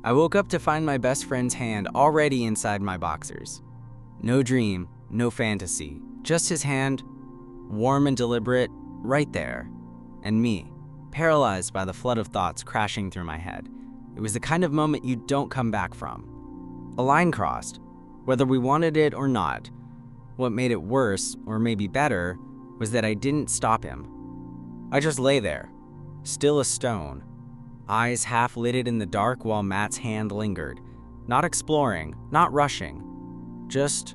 I woke up to find my best friend's hand already inside my boxers. No dream, no fantasy, just his hand, warm and deliberate, right there. And me, paralyzed by the flood of thoughts crashing through my head. It was the kind of moment you don't come back from. A line crossed, whether we wanted it or not. What made it worse, or maybe better, was that I didn't stop him. I just lay there, still a stone, eyes half lidded in the dark while Matt's hand lingered, not exploring, not rushing, just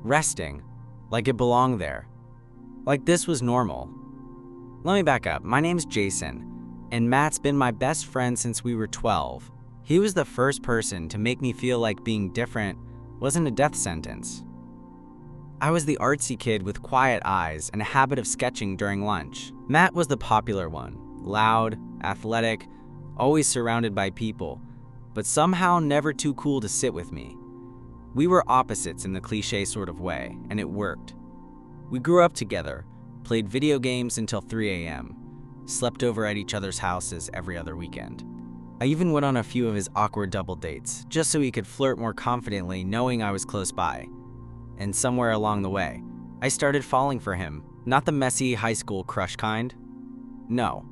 resting, like it belonged there. Like this was normal. Let me back up. My name's Jason, and Matt's been my best friend since we were 12. He was the first person to make me feel like being different wasn't a death sentence. I was the artsy kid with quiet eyes and a habit of sketching during lunch. Matt was the popular one, loud, athletic, always surrounded by people, but somehow never too cool to sit with me. We were opposites in the cliche sort of way, and it worked. We grew up together, played video games until 3 a.m., slept over at each other's houses every other weekend. I even went on a few of his awkward double dates, just so he could flirt more confidently knowing I was close by. And somewhere along the way, I started falling for him, not the messy high school crush kind. No,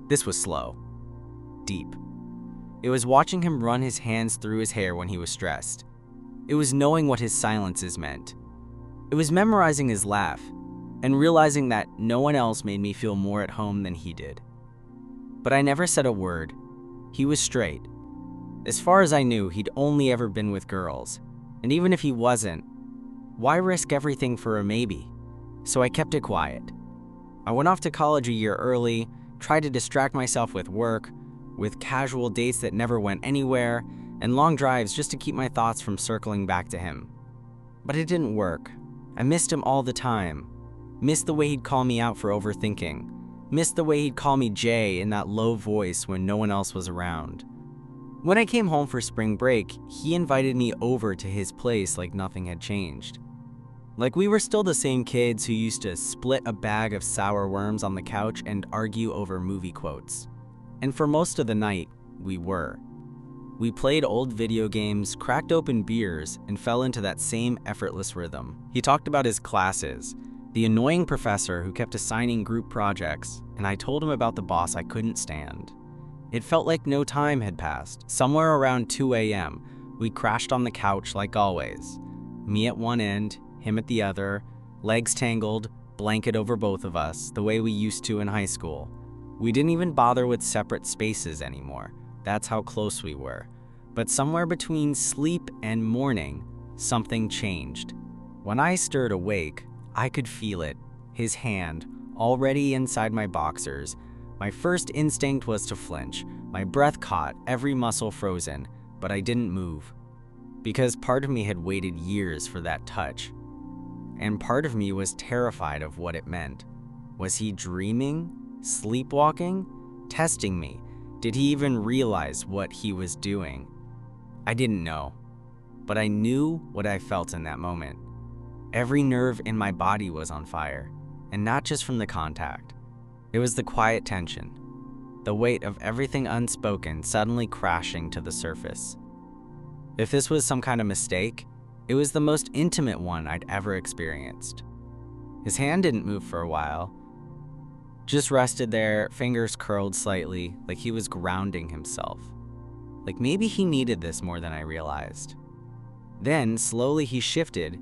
this was slow, deep. It was watching him run his hands through his hair when he was stressed. It was knowing what his silences meant. It was memorizing his laugh and realizing that no one else made me feel more at home than he did. But I never said a word. He was straight. As far as I knew, he'd only ever been with girls. And even if he wasn't, why risk everything for a maybe? So I kept it quiet. I went off to college a year early, tried to distract myself with work, with casual dates that never went anywhere, and long drives just to keep my thoughts from circling back to him. But it didn't work. I missed him all the time. Missed the way he'd call me out for overthinking. Missed the way he'd call me Jay in that low voice when no one else was around. When I came home for spring break, he invited me over to his place like nothing had changed. Like we were still the same kids who used to split a bag of sour worms on the couch and argue over movie quotes. And for most of the night, we were. We played old video games, cracked open beers, and fell into that same effortless rhythm. He talked about his classes, the annoying professor who kept assigning group projects, and I told him about the boss I couldn't stand. It felt like no time had passed. Somewhere around 2 a.m., we crashed on the couch like always. Me at one end, him at the other, legs tangled, blanket over both of us, the way we used to in high school. We didn't even bother with separate spaces anymore. That's how close we were. But somewhere between sleep and morning, something changed. When I stirred awake, I could feel it, his hand, already inside my boxers. My first instinct was to flinch. My breath caught, every muscle frozen, but I didn't move. Because part of me had waited years for that touch. And part of me was terrified of what it meant. Was he dreaming? Sleepwalking? Testing me? Did he even realize what he was doing? I didn't know, but I knew what I felt in that moment. Every nerve in my body was on fire, and not just from the contact. It was the quiet tension, the weight of everything unspoken suddenly crashing to the surface. If this was some kind of mistake, it was the most intimate one I'd ever experienced. His hand didn't move for a while, just rested there, fingers curled slightly, like he was grounding himself. Like maybe he needed this more than I realized. Then, slowly he shifted.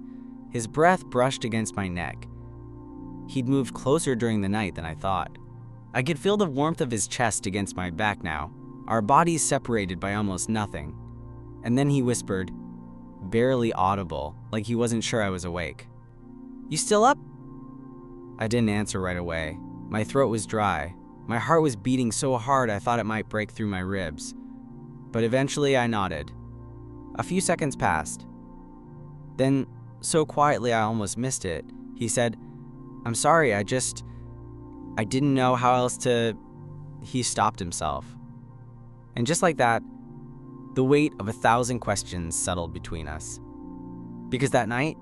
His breath brushed against my neck. He'd moved closer during the night than I thought. I could feel the warmth of his chest against my back now, our bodies separated by almost nothing. And then he whispered, barely audible, like he wasn't sure I was awake. "You still up?" I didn't answer right away. My throat was dry. My heart was beating so hard I thought it might break through my ribs. But eventually I nodded. A few seconds passed. Then, so quietly I almost missed it, he said, "I'm sorry, I didn't know how else to..." He stopped himself. And just like that, the weight of 1,000 questions settled between us. Because that night,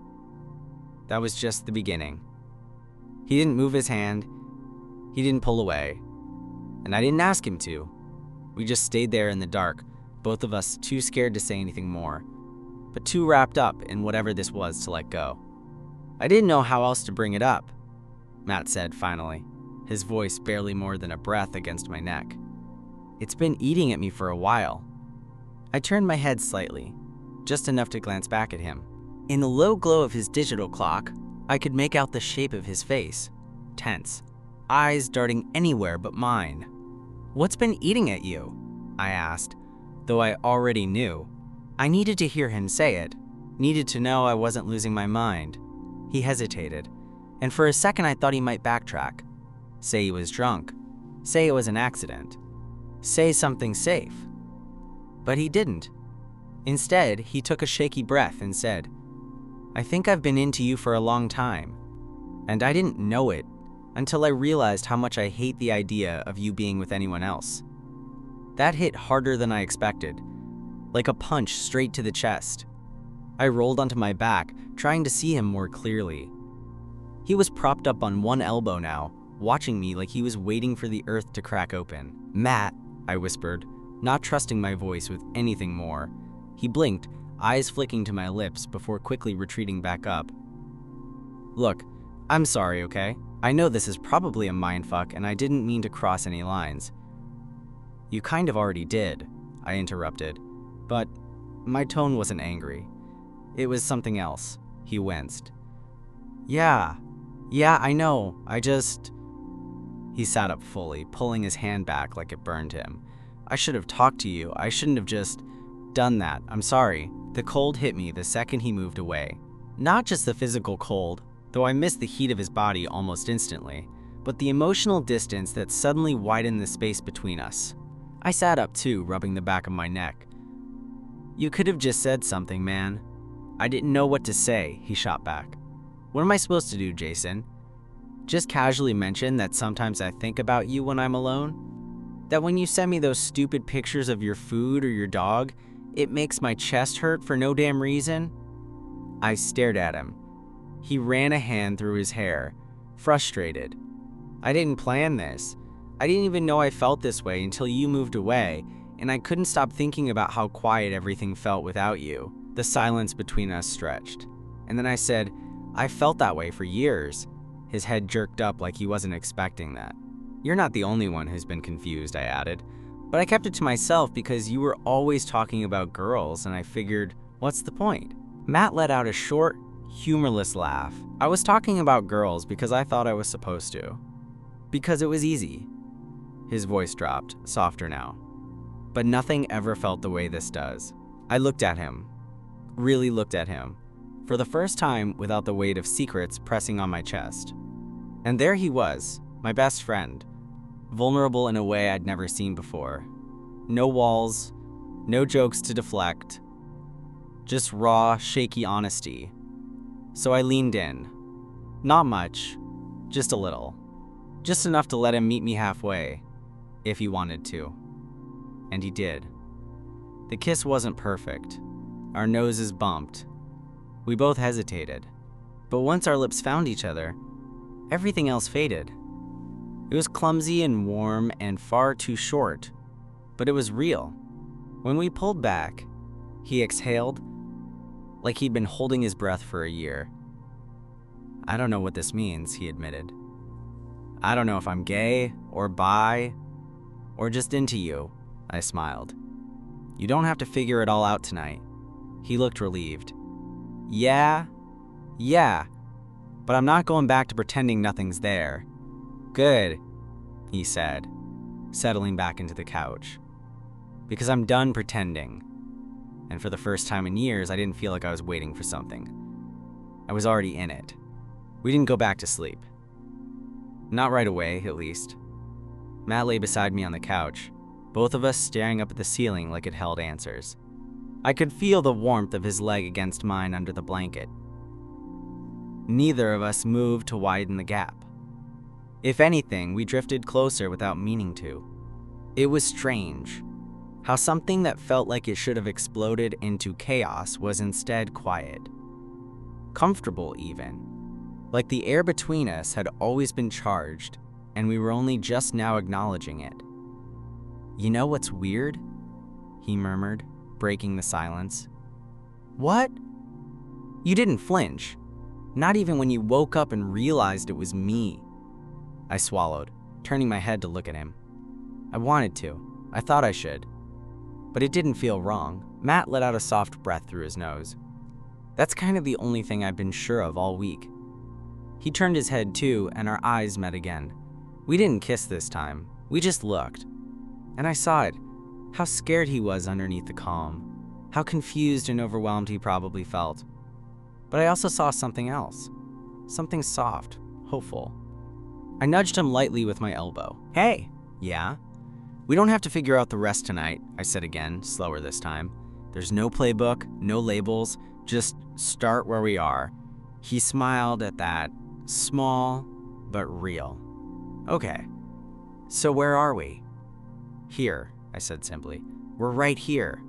that was just the beginning. He didn't move his hand. He didn't pull away. And I didn't ask him to. We just stayed there in the dark, both of us too scared to say anything more, but too wrapped up in whatever this was to let go. I didn't know how else to bring it up, Matt said finally, his voice barely more than a breath against my neck. It's been eating at me for a while. I turned my head slightly, just enough to glance back at him. In the low glow of his digital clock, I could make out the shape of his face, tense, eyes darting anywhere but mine. "What's been eating at you?" I asked, though I already knew. I needed to hear him say it, needed to know I wasn't losing my mind. He hesitated, and for a second I thought he might backtrack, say he was drunk, say it was an accident, say something safe. But he didn't. Instead, he took a shaky breath and said, "I think I've been into you for a long time, and I didn't know it until I realized how much I hate the idea of you being with anyone else." That hit harder than I expected, like a punch straight to the chest. I rolled onto my back, trying to see him more clearly. He was propped up on one elbow now, watching me like he was waiting for the earth to crack open. "Matt," I whispered, not trusting my voice with anything more. He blinked, eyes flicking to my lips before quickly retreating back up. "Look, I'm sorry, okay? I know this is probably a mindfuck and I didn't mean to cross any lines." "You kind of already did," I interrupted, but my tone wasn't angry. It was something else. He winced. Yeah, I know, He sat up fully, pulling his hand back like it burned him. "I should have talked to you. I shouldn't have just done that. I'm sorry." The cold hit me the second he moved away. Not just the physical cold, though I missed the heat of his body almost instantly, but the emotional distance that suddenly widened the space between us. I sat up too, rubbing the back of my neck. "You could have just said something, man." "I didn't know what to say," he shot back. "What am I supposed to do, Jason? Just casually mention that sometimes I think about you when I'm alone? That when you send me those stupid pictures of your food or your dog, it makes my chest hurt for no damn reason?" I stared at him. He ran a hand through his hair, frustrated. "I didn't plan this. I didn't even know I felt this way until you moved away, and I couldn't stop thinking about how quiet everything felt without you." The silence between us stretched. And then I said, "I felt that way for years." His head jerked up like he wasn't expecting that. "You're not the only one who's been confused," I added. "But I kept it to myself because you were always talking about girls, and I figured, what's the point?" Matt let out a short, humorless laugh. "I was talking about girls because I thought I was supposed to. Because it was easy." His voice dropped, softer now. "But nothing ever felt the way this does." I looked at him. Really looked at him. For the first time without the weight of secrets pressing on my chest. And there he was, my best friend. Vulnerable in a way I'd never seen before. No walls, no jokes to deflect. Just raw, shaky honesty. So I leaned in. Not much, just a little. Just enough to let him meet me halfway, if he wanted to. And he did. The kiss wasn't perfect. Our noses bumped. We both hesitated. But once our lips found each other, everything else faded. It was clumsy and warm and far too short, but it was real. When we pulled back, he exhaled like he'd been holding his breath for a year. "I don't know what this means," he admitted. "I don't know if I'm gay or bi or just into you," I smiled. "You don't have to figure it all out tonight." He looked relieved. Yeah, but I'm not going back to pretending nothing's there." "Good," he said, settling back into the couch. "Because I'm done pretending." And for the first time in years, I didn't feel like I was waiting for something. I was already in it. We didn't go back to sleep. Not right away, at least. Matt lay beside me on the couch, both of us staring up at the ceiling like it held answers. I could feel the warmth of his leg against mine under the blanket. Neither of us moved to widen the gap. If anything, we drifted closer without meaning to. It was strange, how something that felt like it should have exploded into chaos was instead quiet. Comfortable even. Like the air between us had always been charged, and we were only just now acknowledging it. You know what's weird? he murmured, breaking the silence. What? You didn't flinch. Not even when you woke up and realized it was me. I swallowed, turning my head to look at him. I wanted to. I thought I should. But it didn't feel wrong. Matt let out a soft breath through his nose. That's kind of the only thing I've been sure of all week. He turned his head too, and our eyes met again. We didn't kiss this time. We just looked. And I saw it. How scared he was underneath the calm. How confused and overwhelmed he probably felt. But I also saw something else. Something soft, hopeful. I nudged him lightly with my elbow. Hey! Yeah? We don't have to figure out the rest tonight, I said again, slower this time. There's no playbook, no labels, just start where we are. He smiled at that, small but real. Okay, so where are we? Here, I said simply. We're right here.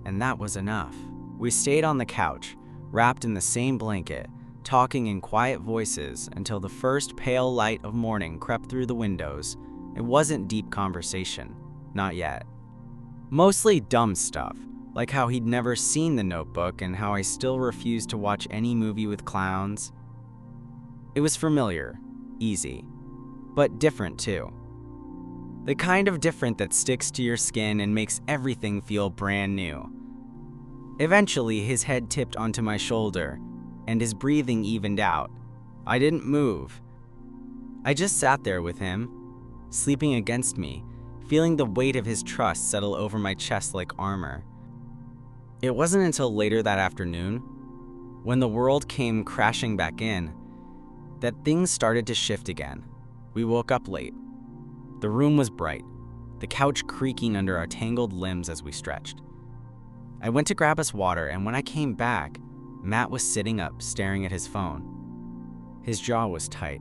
And that was enough. We stayed on the couch, wrapped in the same blanket, talking in quiet voices until the first pale light of morning crept through the windows. It wasn't deep conversation, not yet. Mostly dumb stuff, like how he'd never seen The Notebook and how I still refused to watch any movie with clowns. It was familiar, easy, but different too. The kind of different that sticks to your skin and makes everything feel brand new. Eventually, his head tipped onto my shoulder, and his breathing evened out. I didn't move. I just sat there with him, sleeping against me, feeling the weight of his trust settle over my chest like armor. It wasn't until later that afternoon, when the world came crashing back in, that things started to shift again. We woke up late. The room was bright, the couch creaking under our tangled limbs as we stretched. I went to grab us water, and when I came back, Matt was sitting up, staring at his phone. His jaw was tight.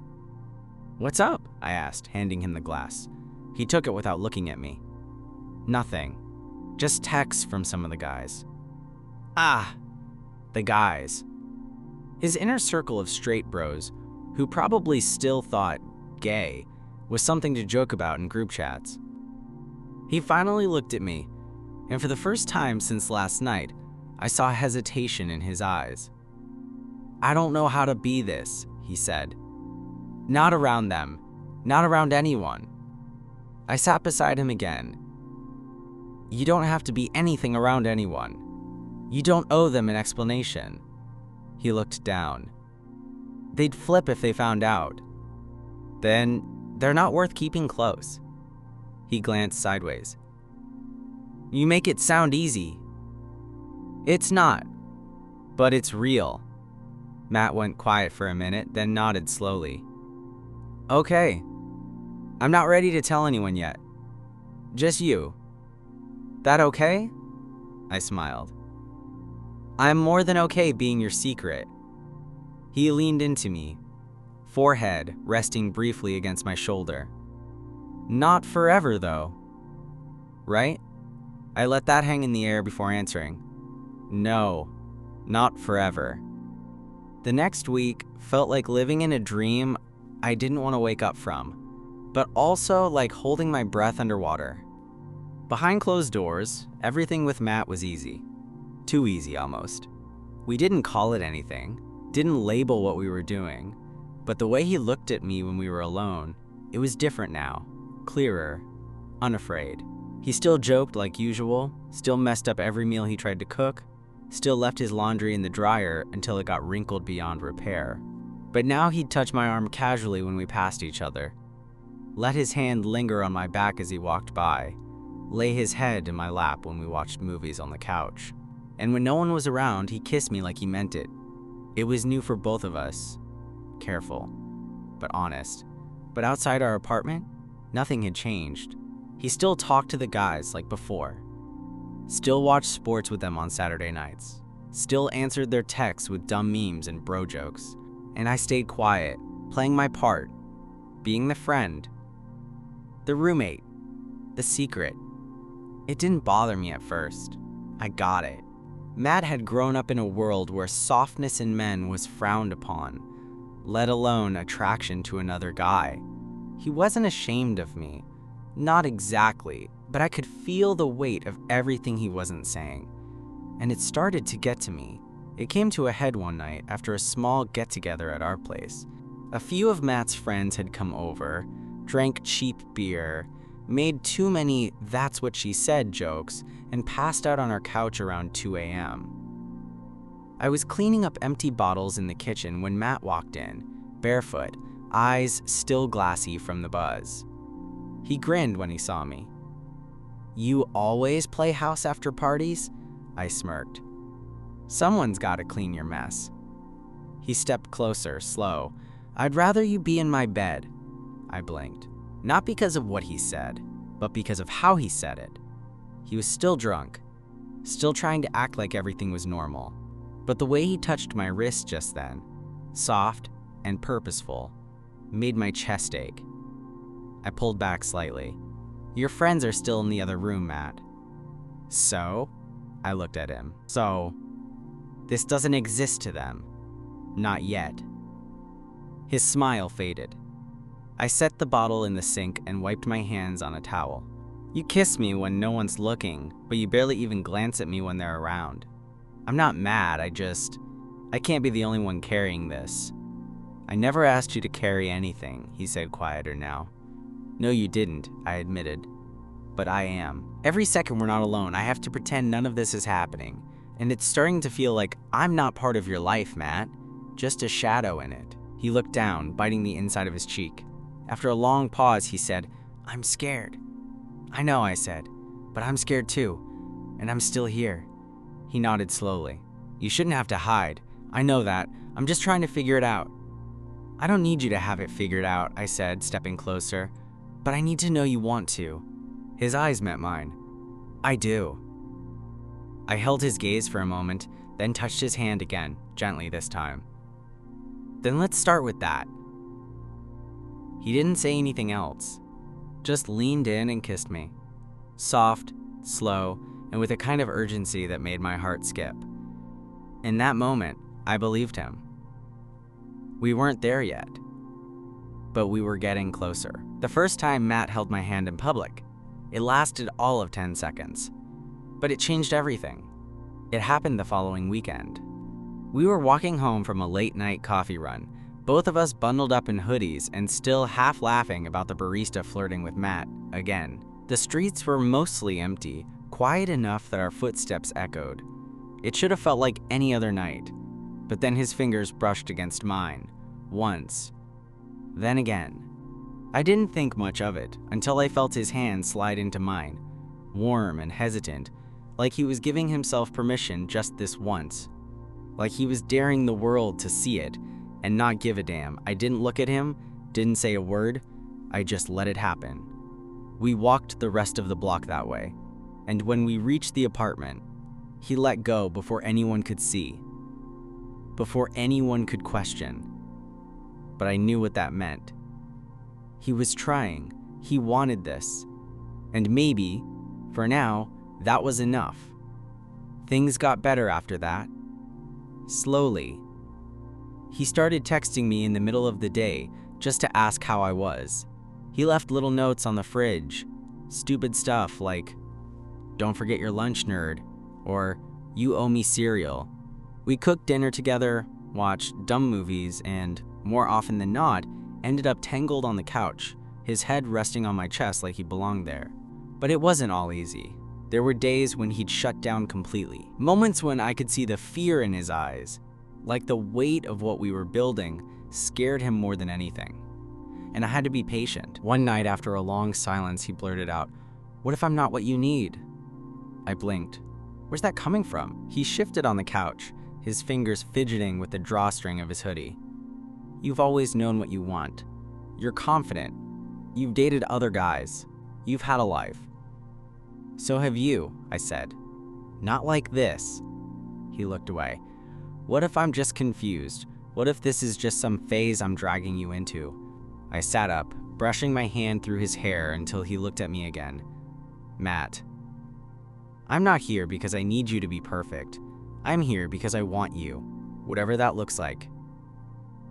"What's up?" I asked, handing him the glass. He took it without looking at me. "Nothing. Just texts from some of the guys." Ah, the guys. His inner circle of straight bros, who probably still thought gay was something to joke about in group chats. He finally looked at me, and for the first time since last night, I saw hesitation in his eyes. "I don't know how to be this," he said. "Not around them. Not around anyone." I sat beside him again. "You don't have to be anything around anyone. You don't owe them an explanation." He looked down. "They'd flip if they found out. Then they're not worth keeping close." He glanced sideways. "You make it sound easy." "It's not, but it's real." Matt went quiet for a minute, then nodded slowly. "Okay. I'm not ready to tell anyone yet. Just you. That okay?" I smiled. "I'm more than okay being your secret." He leaned into me, forehead resting briefly against my shoulder. "Not forever, though. Right?" I let that hang in the air before answering. "No, not forever." The next week felt like living in a dream I didn't want to wake up from, but also like holding my breath underwater. Behind closed doors, everything with Matt was easy. Too easy, almost. We didn't call it anything, didn't label what we were doing, but the way he looked at me when we were alone, it was different now, clearer, unafraid. He still joked like usual, still messed up every meal he tried to cook, still left his laundry in the dryer until it got wrinkled beyond repair. But now he'd touch my arm casually when we passed each other, let his hand linger on my back as he walked by, lay his head in my lap when we watched movies on the couch. And when no one was around, he kissed me like he meant it. It was new for both of us. Careful, but honest. But outside our apartment, nothing had changed. He still talked to the guys like before. Still watched sports with them on Saturday nights. Still answered their texts with dumb memes and bro jokes. And I stayed quiet, playing my part, being the friend, the roommate, the secret. It didn't bother me at first. I got it. Matt had grown up in a world where softness in men was frowned upon, let alone attraction to another guy. He wasn't ashamed of me. Not exactly, but I could feel the weight of everything he wasn't saying, and it started to get to me. It came to a head one night after a small get-together at our place. A few of Matt's friends had come over, drank cheap beer, made too many "that's what she said" jokes, and passed out on our couch around 2 a.m. I was cleaning up empty bottles in the kitchen when Matt walked in, barefoot, eyes still glassy from the buzz. He grinned when he saw me. "You always play house after parties?" I smirked. "Someone's gotta clean your mess." He stepped closer, slow. "I'd rather you be in my bed." I blinked. Not because of what he said, but because of how he said it. He was still drunk, still trying to act like everything was normal. But the way he touched my wrist just then, soft and purposeful, made my chest ache. I pulled back slightly. "Your friends are still in the other room, Matt." "So?" I looked at him. "So, this doesn't exist to them. Not yet." His smile faded. I set the bottle in the sink and wiped my hands on a towel. "You kiss me when no one's looking, but you barely even glance at me when they're around. I'm not mad, I can't be the only one carrying this." "I never asked you to carry anything," he said, quieter now. "No, you didn't," I admitted. "But I am. Every second we're not alone, I have to pretend none of this is happening. And it's starting to feel like I'm not part of your life, Matt. Just a shadow in it." He looked down, biting the inside of his cheek. After a long pause, he said, "I'm scared." "I know," I said, "but I'm scared too. And I'm still here." He nodded slowly. "You shouldn't have to hide. I know that. I'm just trying to figure it out." "I don't need you to have it figured out," I said, stepping closer. "But I need to know you want to." His eyes met mine. "I do." I held his gaze for a moment, then touched his hand again, gently this time. "Then let's start with that." He didn't say anything else, just leaned in and kissed me. Soft, slow, and with a kind of urgency that made my heart skip. In that moment, I believed him. We weren't there yet, but we were getting closer. The first time Matt held my hand in public, it lasted all of 10 seconds. But it changed everything. It happened the following weekend. We were walking home from a late-night coffee run, both of us bundled up in hoodies and still half laughing about the barista flirting with Matt again. The streets were mostly empty, quiet enough that our footsteps echoed. It should have felt like any other night, but then his fingers brushed against mine, once, then again. I didn't think much of it until I felt his hand slide into mine, warm and hesitant, like he was giving himself permission just this once, like he was daring the world to see it and not give a damn. I didn't look at him, didn't say a word, I just let it happen. We walked the rest of the block that way, and when we reached the apartment, he let go before anyone could see, before anyone could question. But I knew what that meant. He was trying, he wanted this, and maybe, for now, that was enough. Things got better after that. Slowly. He started texting me in the middle of the day just to ask how I was. He left little notes on the fridge, stupid stuff like, "Don't forget your lunch, nerd," or "You owe me cereal." We cooked dinner together, watched dumb movies, and, more often than not, ended up tangled on the couch, his head resting on my chest like he belonged there. But it wasn't all easy. There were days when he'd shut down completely, moments when I could see the fear in his eyes, like the weight of what we were building scared him more than anything. And I had to be patient. One night after a long silence, he blurted out, "What if I'm not what you need?" I blinked. Where's that coming from? He shifted on the couch, his fingers fidgeting with the drawstring of his hoodie. "You've always known what you want. You're confident. You've dated other guys. You've had a life." "So have you," I said. "Not like this." He looked away. "What if I'm just confused? What if this is just some phase I'm dragging you into?" I sat up, brushing my hand through his hair until he looked at me again. "Matt, I'm not here because I need you to be perfect. I'm here because I want you, whatever that looks like."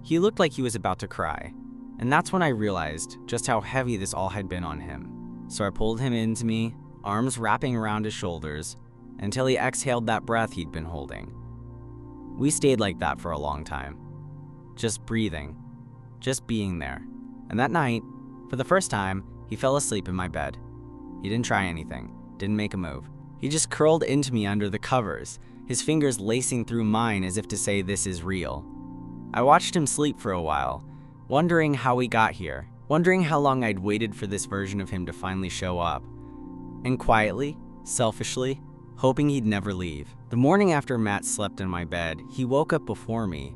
He looked like he was about to cry, and that's when I realized just how heavy this all had been on him. So I pulled him into me, arms wrapping around his shoulders, until he exhaled that breath he'd been holding. We stayed like that for a long time, just breathing, just being there. And that night, for the first time, he fell asleep in my bed. He didn't try anything, didn't make a move. He just curled into me under the covers, his fingers lacing through mine as if to say this is real. I watched him sleep for a while, wondering how we got here, wondering how long I'd waited for this version of him to finally show up. And quietly, selfishly, hoping he'd never leave. The morning after Matt slept in my bed, he woke up before me,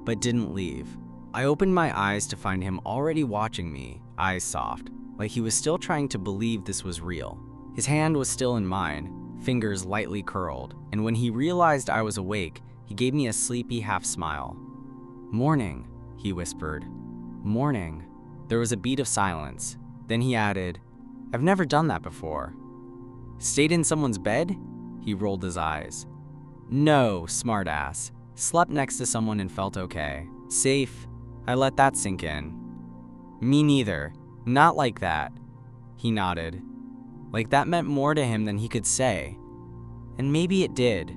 but didn't leave. I opened my eyes to find him already watching me, eyes soft, like he was still trying to believe this was real. His hand was still in mine, fingers lightly curled, and when he realized I was awake, he gave me a sleepy half smile. "Morning," he whispered. "Morning." There was a beat of silence. Then he added, "I've never done that before." "Stayed in someone's bed?" He rolled his eyes. "No, smartass. Slept next to someone and felt okay. Safe. I let that sink in." "Me neither. Not like that." He nodded. Like that meant more to him than he could say. And maybe it did.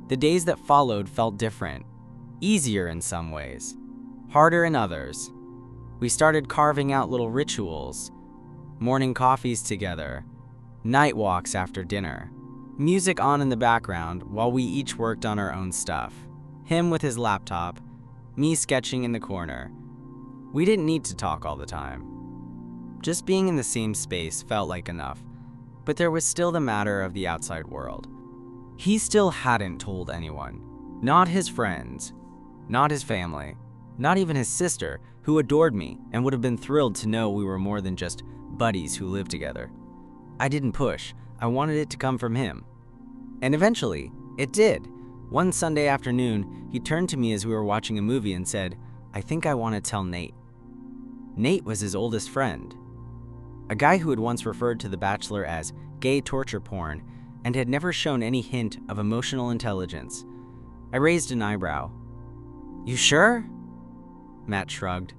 The days that followed felt different. Easier in some ways. Harder in others. We started carving out little rituals. Morning coffees together. Night walks after dinner. Music on in the background while we each worked on our own stuff. Him with his laptop, me sketching in the corner. We didn't need to talk all the time. Just being in the same space felt like enough, but there was still the matter of the outside world. He still hadn't told anyone. Not his friends, not his family, not even his sister, who adored me and would have been thrilled to know we were more than just buddies who lived together. I didn't push. I wanted it to come from him. And eventually, it did. One Sunday afternoon, he turned to me as we were watching a movie and said, "I think I want to tell Nate." Nate was his oldest friend. A guy who had once referred to The Bachelor as gay torture porn and had never shown any hint of emotional intelligence. I raised an eyebrow. "You sure?" Matt shrugged.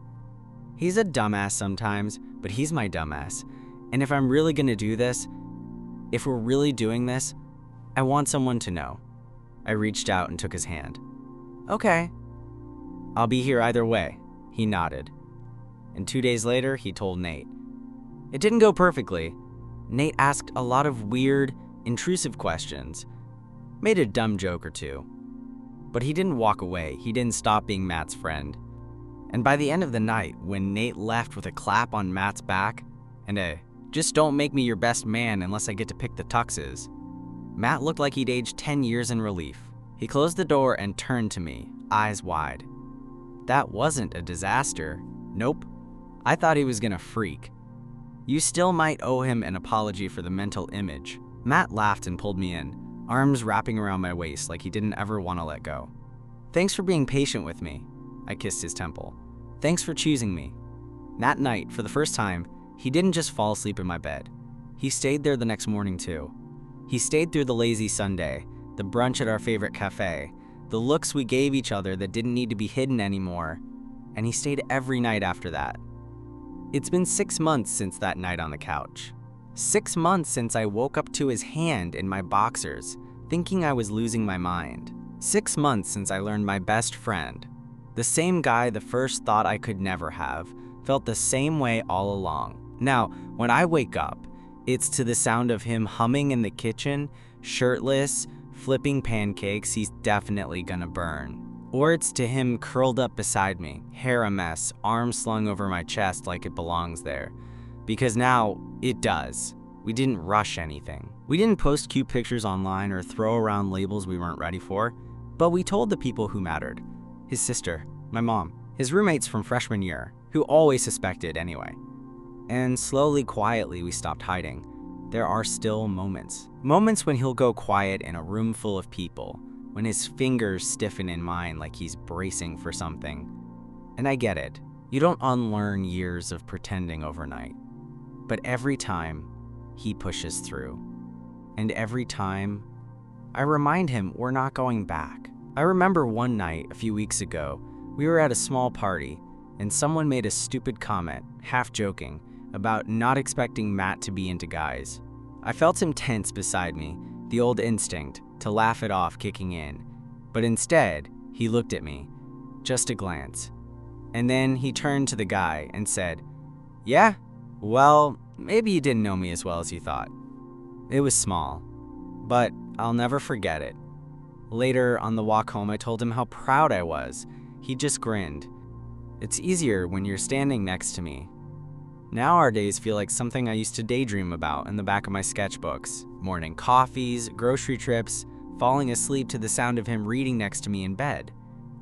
"He's a dumbass sometimes, but he's my dumbass. And if I'm really gonna do this, if we're really doing this, I want someone to know." I reached out and took his hand. "Okay." "I'll be here either way," he nodded. And 2 days later, he told Nate. It didn't go perfectly. Nate asked a lot of weird, intrusive questions, made a dumb joke or two. But he didn't walk away. He didn't stop being Matt's friend. And by the end of the night, when Nate left with a clap on Matt's back and a "just don't make me your best man unless I get to pick the tuxes," Matt looked like he'd aged 10 years in relief. He closed the door and turned to me, eyes wide. That wasn't a disaster. Nope. I thought he was gonna freak. You still might owe him an apology for the mental image. Matt laughed and pulled me in, arms wrapping around my waist like he didn't ever want to let go. "Thanks for being patient with me." I kissed his temple. "Thanks for choosing me." That night, for the first time, he didn't just fall asleep in my bed. He stayed there the next morning too. He stayed through the lazy Sunday, the brunch at our favorite cafe, the looks we gave each other that didn't need to be hidden anymore, and he stayed every night after that. It's been 6 months since that night on the couch. 6 months since I woke up to his hand in my boxers, thinking I was losing my mind. 6 months since I learned my best friend, the same guy the first thought I could never have, felt the same way all along. Now, when I wake up, it's to the sound of him humming in the kitchen, shirtless, flipping pancakes he's definitely gonna burn. Or it's to him curled up beside me, hair a mess, arms slung over my chest like it belongs there. Because now, it does. We didn't rush anything. We didn't post cute pictures online or throw around labels we weren't ready for, but we told the people who mattered. His sister, my mom, his roommates from freshman year, who always suspected anyway. And slowly, quietly, we stopped hiding. There are still moments. Moments when he'll go quiet in a room full of people, when his fingers stiffen in mine like he's bracing for something. And I get it. You don't unlearn years of pretending overnight. But every time, he pushes through. And every time, I remind him we're not going back. I remember one night a few weeks ago, we were at a small party, and someone made a stupid comment, half joking, about not expecting Matt to be into guys. I felt him tense beside me, the old instinct to laugh it off kicking in. But instead, he looked at me, just a glance. And then he turned to the guy and said, "Yeah? Well, maybe you didn't know me as well as you thought." It was small, but I'll never forget it. Later, on the walk home, I told him how proud I was. He just grinned. It's easier when you're standing next to me. Now our days feel like something I used to daydream about in the back of my sketchbooks. Morning coffees, grocery trips, falling asleep to the sound of him reading next to me in bed.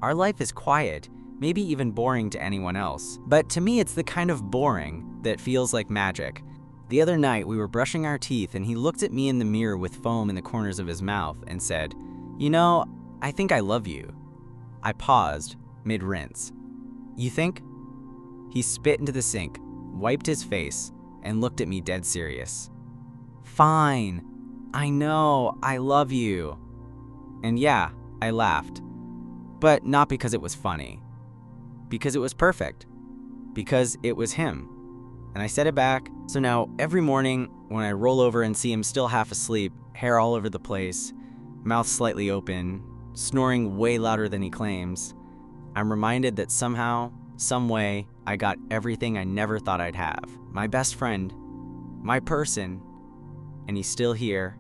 Our life is quiet, maybe even boring to anyone else. But to me, it's the kind of boring that feels like magic. The other night, we were brushing our teeth and he looked at me in the mirror with foam in the corners of his mouth and said, "You know, I think I love you." I paused, mid-rinse. "You think?" He spit into the sink, wiped his face, and looked at me dead serious. "Fine. I know, I love you." And yeah, I laughed. But not because it was funny. Because it was perfect. Because it was him. And I said it back. So now, every morning, when I roll over and see him still half asleep, hair all over the place, mouth slightly open, snoring way louder than he claims, I'm reminded that somehow, some way, I got everything I never thought I'd have. My best friend, my person, and he's still here,